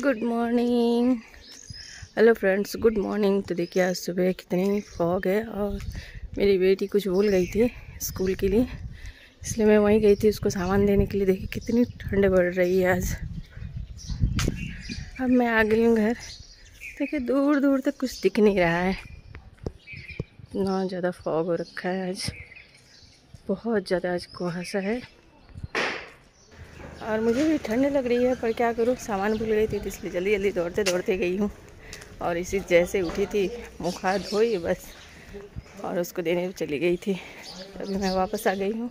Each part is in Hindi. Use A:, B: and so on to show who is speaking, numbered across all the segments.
A: Good morning. Hello friends, good morning. तो देखिए आज सुबह कितनी फॉग है और मेरी बेटी कुछ भूल गई थी स्कूल के लिए, इसलिए मैं वहीं गई थी उसको सामान देने के लिए। देखिए कितनी ठंड बढ़ रही है आज। अब मैं आ गई हूँ घर। देखिए दूर दूर तक कुछ दिख नहीं रहा है, इतना ज़्यादा फॉग हो रखा है आज, बहुत ज़्यादा आज कुहासा है और मुझे भी ठंड लग रही है, पर क्या करूँ, सामान भूल गई थी तो इसलिए जल्दी जल्दी दौड़ते दौड़ते गई हूँ। और इसी जैसे उठी थी, मुँह हाथ धोई बस और उसको देने चली गई थी। अभी मैं वापस आ गई हूँ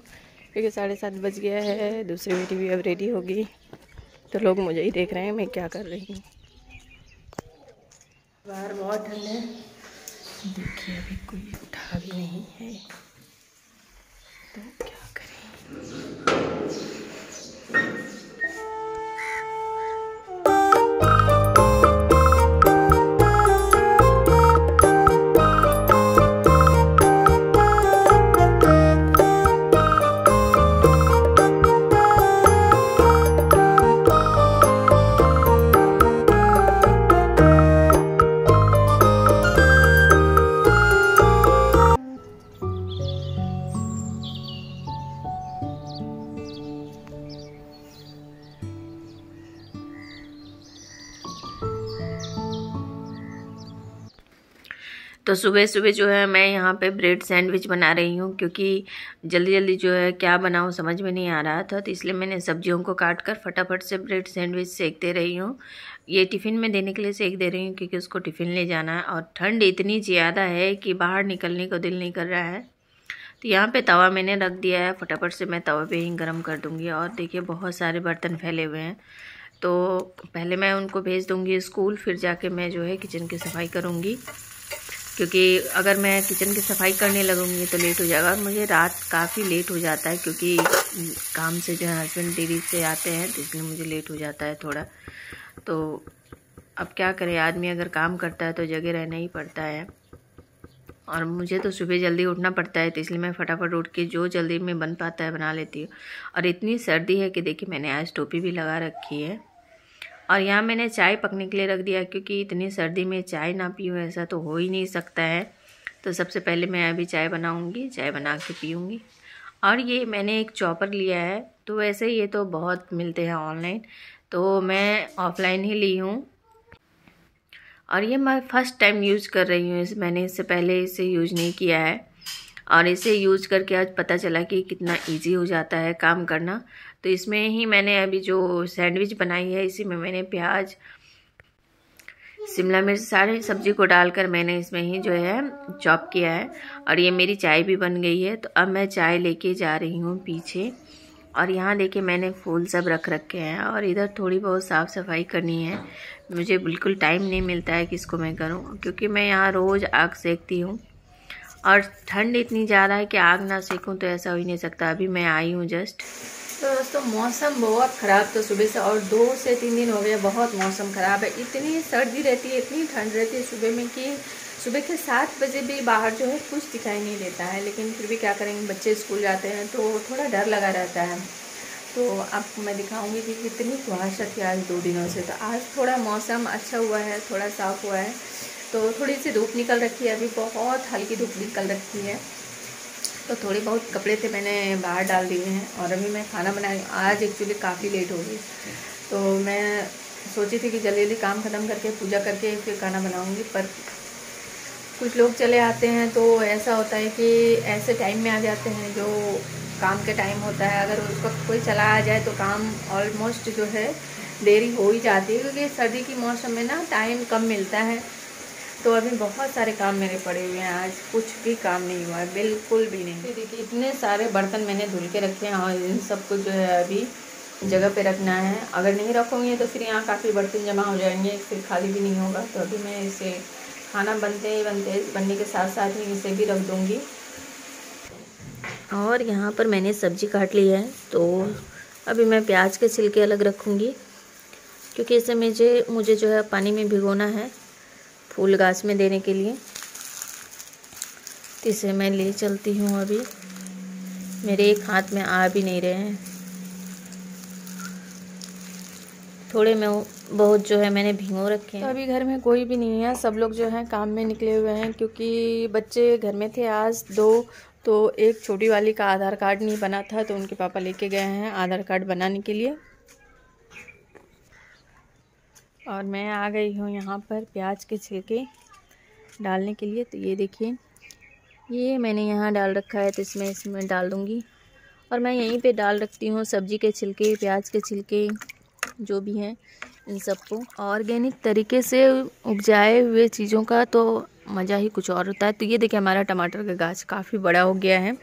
A: क्योंकि 7:30 बज गया है। दूसरी बेटी भी अब रेडी होगी तो लोग मुझे ही देख रहे हैं मैं क्या कर रही हूँ। बाहर बहुत ठंड है, देखिए अभी कोई उठा भी नहीं है तो क्या करें। तो सुबह सुबह जो है मैं यहाँ पे ब्रेड सैंडविच बना रही हूँ, क्योंकि जल्दी जल्दी जो है क्या बनाऊँ समझ में नहीं आ रहा था, तो इसलिए मैंने सब्जियों को काट कर फटाफट से ब्रेड सैंडविच सेक दे रही हूँ। ये टिफ़िन में देने के लिए सेक दे रही हूँ क्योंकि उसको टिफ़िन ले जाना है और ठंड इतनी ज़्यादा है कि बाहर निकलने को दिल नहीं कर रहा है। तो यहाँ पे तवा मैंने रख दिया है, फटाफट से मैं तवा पे ही गर्म कर दूँगी। और देखिए बहुत सारे बर्तन फैले हुए हैं, तो पहले मैं उनको भेज दूँगी स्कूल, फिर जाके मैं जो है किचन की सफाई करूँगी, क्योंकि अगर मैं किचन की सफाई करने लगूँगी तो लेट हो जाएगा। और मुझे रात काफ़ी लेट हो जाता है क्योंकि काम से जो है हस्बैंड देरी से आते हैं, तो इसलिए मुझे लेट हो जाता है थोड़ा। तो अब क्या करें, आदमी अगर काम करता है तो जगह रहना ही पड़ता है और मुझे तो सुबह जल्दी उठना पड़ता है, तो इसलिए मैं फटाफट उठ के जो जल्दी में बन पाता है बना लेती हूँ। और इतनी सर्दी है कि देखिए मैंने आज टोपी भी लगा रखी है। और यहाँ मैंने चाय पकने के लिए रख दिया, क्योंकि इतनी सर्दी में चाय ना पीऊँ ऐसा तो हो ही नहीं सकता है। तो सबसे पहले मैं अभी चाय बनाऊँगी, चाय बना के पीऊँगी। और ये मैंने एक चॉपर लिया है, तो वैसे ये तो बहुत मिलते हैं ऑनलाइन, तो मैं ऑफलाइन ही ली हूँ। और ये मैं फ़र्स्ट टाइम यूज़ कर रही हूँ, मैंने इससे पहले इसे यूज़ नहीं किया है और इसे यूज़ करके आज पता चला कि कितना इजी हो जाता है काम करना। तो इसमें ही मैंने अभी जो सैंडविच बनाई है, इसी में मैंने प्याज, शिमला मिर्च, सारी सब्ज़ी को डालकर मैंने इसमें ही जो है चॉप किया है। और ये मेरी चाय भी बन गई है, तो अब मैं चाय लेके जा रही हूँ पीछे। और यहाँ देखिए मैंने फूल सब रख रखे हैं और इधर थोड़ी बहुत साफ़ सफाई करनी है। मुझे बिल्कुल टाइम नहीं मिलता है कि इसको मैं करूँ, क्योंकि मैं यहाँ रोज़ आग सेकती हूँ और ठंड इतनी ज़्यादा है कि आग ना सेकूं तो ऐसा हो ही नहीं सकता। अभी मैं आई हूँ जस्ट। तो दोस्तों मौसम बहुत ख़राब, तो सुबह से और 2 से 3 दिन हो गए बहुत मौसम ख़राब है। इतनी सर्दी रहती है, इतनी ठंड रहती है सुबह में कि सुबह के 7 बजे भी बाहर जो है कुछ दिखाई नहीं देता है, लेकिन फिर भी क्या करेंगे, बच्चे स्कूल जाते हैं तो थोड़ा डर लगा रहता है। तो आपको मैं दिखाऊंगी कि कितनी कुहासा थी आज 2 दिनों से। तो आज थोड़ा मौसम अच्छा हुआ है, थोड़ा साफ़ हुआ है, तो थोड़ी सी धूप निकल रखी है, अभी बहुत हल्की धूप निकल रखी है। तो थोड़े बहुत कपड़े थे मैंने बाहर डाल दिए हैं और अभी मैं खाना बनाई। आज एक्चुअली काफ़ी लेट हो गई, तो मैं सोची थी कि जल्दी जल्दी काम ख़त्म करके पूजा करके फिर खाना बनाऊंगी, पर कुछ लोग चले आते हैं तो ऐसा होता है कि ऐसे टाइम में आ जाते हैं जो काम के टाइम होता है। अगर उस वक्त कोई चला आ जाए तो काम ऑलमोस्ट जो है देरी हो ही जाती है, क्योंकि सर्दी की मौसम में ना टाइम कम मिलता है। तो अभी बहुत सारे काम मेरे पड़े हुए हैं, आज कुछ भी काम नहीं हुआ है, बिल्कुल भी नहीं। देखिए इतने सारे बर्तन मैंने धुल के रखे हैं और इन सबको जो है अभी जगह पे रखना है। अगर नहीं रखूँगी तो फिर यहाँ काफ़ी बर्तन जमा हो जाएंगे, फिर खाली भी नहीं होगा। तो अभी मैं इसे खाना बनने के साथ साथ ही इसे भी रख दूँगी। और यहाँ पर मैंने सब्ज़ी काट ली है, तो अभी मैं प्याज के छिलके अलग रखूँगी, क्योंकि इसे मुझे जो है पानी में भिगोना है फूल घास में देने के लिए। तो इसे मैं ले चलती हूँ, अभी मेरे एक हाथ में आ भी नहीं रहे हैं। थोड़े में बहुत जो है मैंने भिगो रखे हैं।
B: तो अभी घर में कोई भी नहीं है, सब लोग जो हैं काम में निकले हुए हैं, क्योंकि बच्चे घर में थे आज 2। तो एक छोटी वाली का आधार कार्ड नहीं बना था, तो उनके पापा लेके गए हैं आधार कार्ड बनाने के लिए। और मैं आ गई हूँ यहाँ पर प्याज के छिलके डालने के लिए। तो ये देखिए, ये मैंने यहाँ डाल रखा है, तो इसमें डाल दूँगी। और मैं यहीं पे डाल रखती हूँ सब्जी के छिलके, प्याज के छिलके, जो भी हैं इन सबको। ऑर्गेनिक तरीके से उपजाए हुए चीज़ों का तो मज़ा ही कुछ और होता है। तो ये देखिए, हमारा टमाटर का गाछ काफ़ी बड़ा हो गया है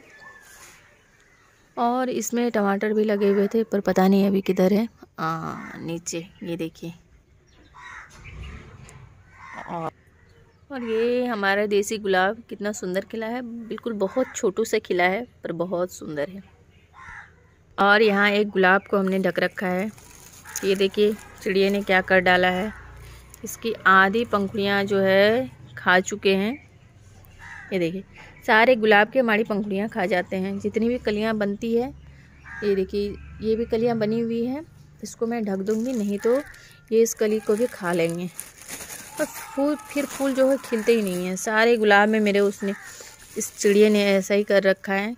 B: और इसमें टमाटर भी लगे हुए थे, पर पता नहीं अभी किधर है। नीचे ये देखिए। और ये हमारा देसी गुलाब कितना सुंदर खिला है, बिल्कुल बहुत छोटू सा खिला है पर बहुत सुंदर है। और यहाँ एक गुलाब को हमने ढक रखा है। ये देखिए चिड़िया ने क्या कर डाला है, इसकी आधी पंखुड़ियाँ जो है खा चुके हैं। ये देखिए, सारे गुलाब के हमारी पंखुड़ियाँ खा जाते हैं, जितनी भी कलियाँ बनती है। ये देखिए, ये भी कलियाँ बनी हुई हैं, इसको मैं ढक दूँगी, नहीं तो ये इस कली को भी खा लेंगे। और फूल जो है खिलते ही नहीं हैं, सारे गुलाब में मेरे उसने इस चिड़िया ने ऐसा ही कर रखा है।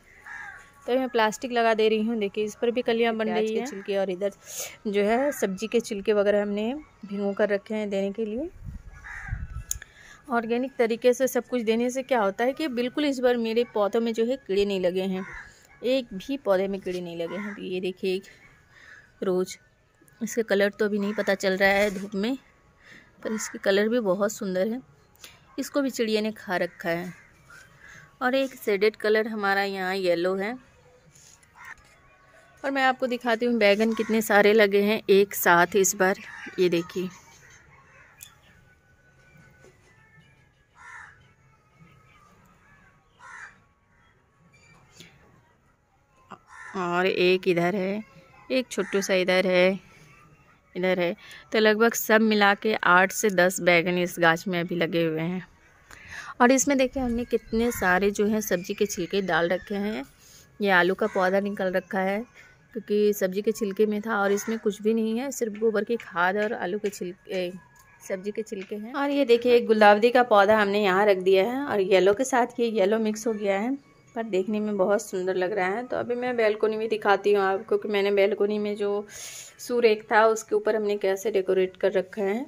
B: तो मैं प्लास्टिक लगा दे रही हूँ। देखिए, इस पर भी कलियाँ बन रही हैं। छिलके और इधर जो है सब्जी के छिलके वगैरह हमने भिगो कर रखे हैं देने के लिए। ऑर्गेनिक तरीके से सब कुछ देने से क्या होता है कि बिल्कुल इस बार मेरे पौधों में जो है कीड़े नहीं लगे हैं, एक भी पौधे में कीड़े नहीं लगे हैं। तो ये देखिए एक रोज़, इसका कलर तो अभी नहीं पता चल रहा है धूप में, पर इसकी कलर भी बहुत सुंदर है। इसको भी चिड़िया ने खा रखा है। और एक शेडेड कलर हमारा यहाँ येलो है। और मैं आपको दिखाती हूँ बैगन कितने सारे लगे हैं एक साथ इस बार। ये देखिए, और एक इधर है, एक छोटू सा इधर है, इधर है। तो लगभग सब मिला के 8 से 10 बैगन इस गाछ में अभी लगे हुए हैं। और इसमें देखिए हमने कितने सारे जो हैं सब्जी के छिलके डाल रखे हैं। ये आलू का पौधा निकल रखा है, क्योंकि सब्जी के छिलके में था। और इसमें कुछ भी नहीं है, सिर्फ गोबर की खाद और आलू के छिलके, सब्जी के छिलके हैं। और ये देखिए एक गुलदाउदी का पौधा हमने यहाँ रख दिया है, और येलो के साथ ये येलो मिक्स हो गया है, पर देखने में बहुत सुंदर लग रहा है। तो अभी मैं बैल्कोनी में दिखाती हूँ आपको कि मैंने बैल्कोनी में जो सूरेक था उसके ऊपर हमने कैसे डेकोरेट कर रखा है।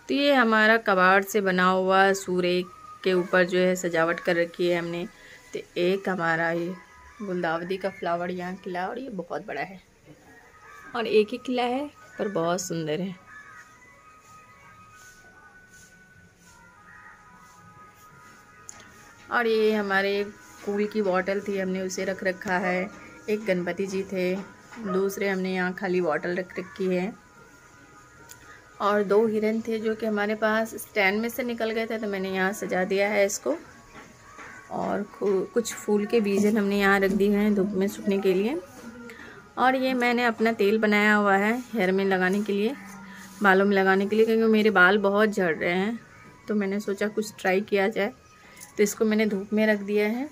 B: तो ये हमारा कबाड़ से बना हुआ सूरेक के ऊपर जो है सजावट कर रखी है हमने। तो एक हमारा ये गुलदाउदी का फ्लावर यहाँ खिला, और ये बहुत बड़ा है, और एक ही खिला है पर बहुत सुंदर है। और ये हमारे कूल की बॉटल थी, हमने उसे रख रखा है। एक गणपति जी थे, दूसरे हमने यहाँ खाली बॉटल रख रखी है। और 2 हिरन थे जो कि हमारे पास स्टैंड में से निकल गए थे, तो मैंने यहाँ सजा दिया है इसको। और कुछ फूल के बीजन हमने यहाँ रख दिए हैं धूप में सूखने के लिए। और ये मैंने अपना तेल बनाया हुआ है हेयर में लगाने के लिए, बालों में लगाने के लिए, क्योंकि मेरे बाल बहुत झड़ रहे हैं। तो मैंने सोचा कुछ ट्राई किया जाए, तो इसको मैंने धूप में रख दिया है।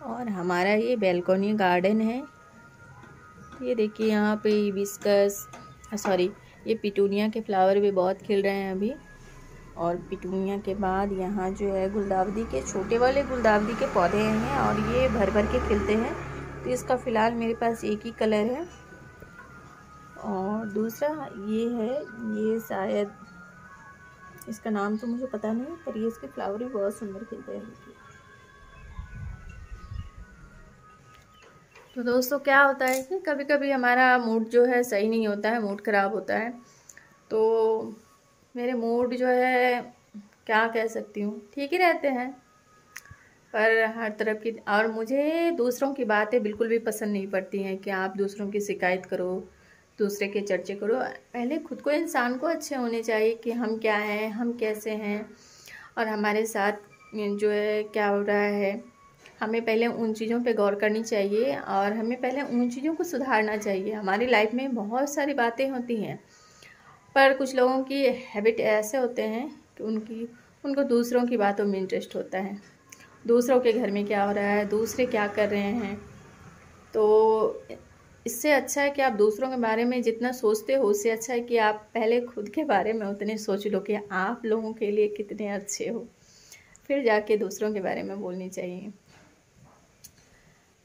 B: और हमारा ये बैल्कोनी गार्डन है। ये देखिए यहाँ पे हिबिस्कस, सॉरी, ये पिटूनिया के फ्लावर भी बहुत खिल रहे हैं अभी। और पिटूनिया के बाद यहाँ जो है गुलदाउदी के छोटे वाले गुलदाउदी के पौधे हैं, और ये भर भर के खिलते हैं। तो इसका फ़िलहाल मेरे पास एक ही कलर है। और दूसरा ये है, ये शायद इसका नाम तो मुझे पता नहीं, पर ये इसके फ्लावर भी बहुत सुंदर खिलते हैं। तो दोस्तों क्या होता है कि कभी कभी हमारा मूड जो है सही नहीं होता है, मूड ख़राब होता है। तो मेरे मूड जो है क्या कह सकती हूँ, ठीक ही रहते हैं, पर हर तरफ की, और मुझे दूसरों की बातें बिल्कुल भी पसंद नहीं पड़ती हैं कि आप दूसरों की शिकायत करो, दूसरे के चर्चे करो। पहले खुद को, इंसान को अच्छे होने चाहिए कि हम क्या हैं, हम कैसे हैं, और हमारे साथ जो है क्या हो रहा है। हमें पहले उन चीज़ों पे गौर करनी चाहिए, और हमें पहले उन चीज़ों को सुधारना चाहिए। हमारी लाइफ में बहुत सारी बातें होती हैं, पर कुछ लोगों की हैबिट ऐसे होते हैं कि उनको दूसरों की बातों में इंटरेस्ट होता है, दूसरों के घर में क्या हो रहा है, दूसरे क्या कर रहे हैं। तो इससे अच्छा है कि आप दूसरों के बारे में जितना सोचते हो, उससे अच्छा है कि आप पहले खुद के बारे में उतने सोच लो कि आप लोगों के लिए कितने अच्छे हो, फिर जाके दूसरों के बारे में बोलनी चाहिए।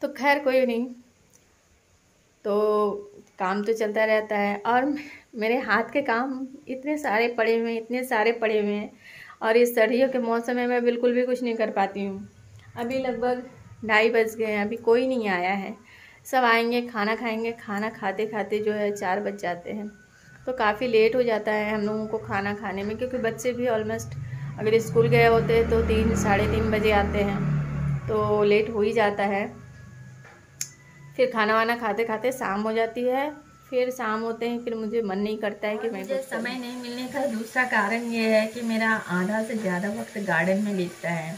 B: तो खैर कोई नहीं, तो काम तो चलता रहता है। और मेरे हाथ के काम इतने सारे पड़े हुए हैं, इतने सारे पड़े हुए हैं, और इस सर्दियों के मौसम में मैं बिल्कुल भी कुछ नहीं कर पाती हूँ। अभी लगभग 2:30 बज गए हैं, अभी कोई नहीं आया है। सब आएंगे, खाना खाएंगे, खाना खाते खाते जो है 4 बज जाते हैं। तो काफ़ी लेट हो जाता है हम लोगों को खाना खाने में, क्योंकि बच्चे भी ऑलमोस्ट अगर स्कूल गए होते हैं तो 3 साढ़े 3 बजे आते हैं, तो लेट हो ही जाता है। फिर खाना वाना खाते खाते शाम हो जाती है। फिर शाम होते ही फिर मुझे मन नहीं करता है कि मैं
A: मुझे समय नहीं मिलने का दूसरा कारण ये है कि मेरा आधा से ज़्यादा वक्त गार्डन में बीतता है।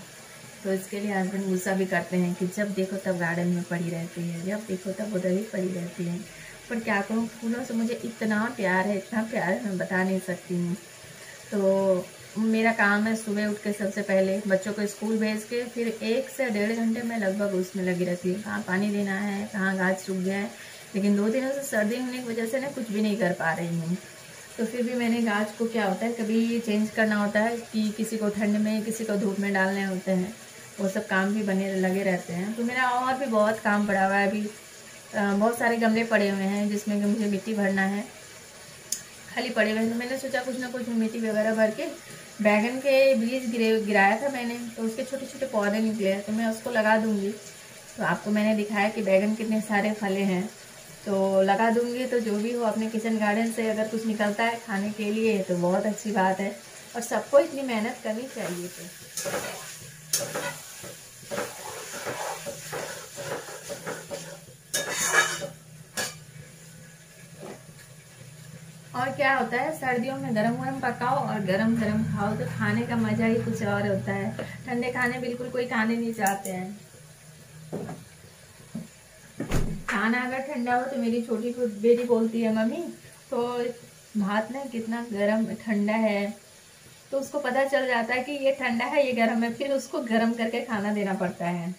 A: तो इसके लिए हस्बैंड गुस्सा भी करते हैं कि जब देखो तब गार्डन में पड़ी रहती है, जब देखो तब उधर ही पड़ी रहती है। पर क्या करूँ, फूलों से मुझे इतना प्यार है, इतना प्यार है, मैं बता नहीं सकती हूँ। तो मेरा काम है सुबह उठ के सबसे पहले बच्चों को स्कूल भेज के फिर 1 से 1.5 घंटे में लगभग उसमें लगी रहती है। कहाँ पानी देना है, कहाँ घास सूख गया है। लेकिन 2 दिनों से सर्दी होने की वजह से ना कुछ भी नहीं कर पा रही हूँ। तो फिर भी मैंने घास को क्या होता है, कभी चेंज करना होता है कि किसी को ठंड में, किसी को धूप में डालने होते हैं। वो सब काम भी बने लगे रहते हैं। तो मेरा और भी बहुत काम पड़ा हुआ है अभी। बहुत सारे गमले पड़े हुए हैं जिसमें कि मुझे मिट्टी भरना है, खाली पड़े हुए हैं। तो मैंने सोचा कुछ ना कुछ मिट्टी वगैरह भर के, बैगन के बीज गिराया था मैंने, तो उसके छोटे छोटे पौधे निकले हैं, तो मैं उसको लगा दूंगी। तो आपको मैंने दिखाया कि बैगन कितने सारे फले हैं, तो लगा दूंगी। तो जो भी हो, अपने किचन गार्डन से अगर कुछ निकलता है खाने के लिए तो बहुत अच्छी बात है, और सबको इतनी मेहनत करनी चाहिए। और क्या होता है, सर्दियों में गरम गरम पकाओ और गरम गरम खाओ तो खाने का मजा ही कुछ और होता है। ठंडे खाने बिल्कुल कोई खाने नहीं चाहते हैं। खाना अगर ठंडा हो तो मेरी छोटी बेटी बोलती है, मम्मी तो भात ना कितना गरम ठंडा है, तो उसको पता चल जाता है कि ये ठंडा है, ये गरम है, फिर उसको गरम करके खाना देना पड़ता है।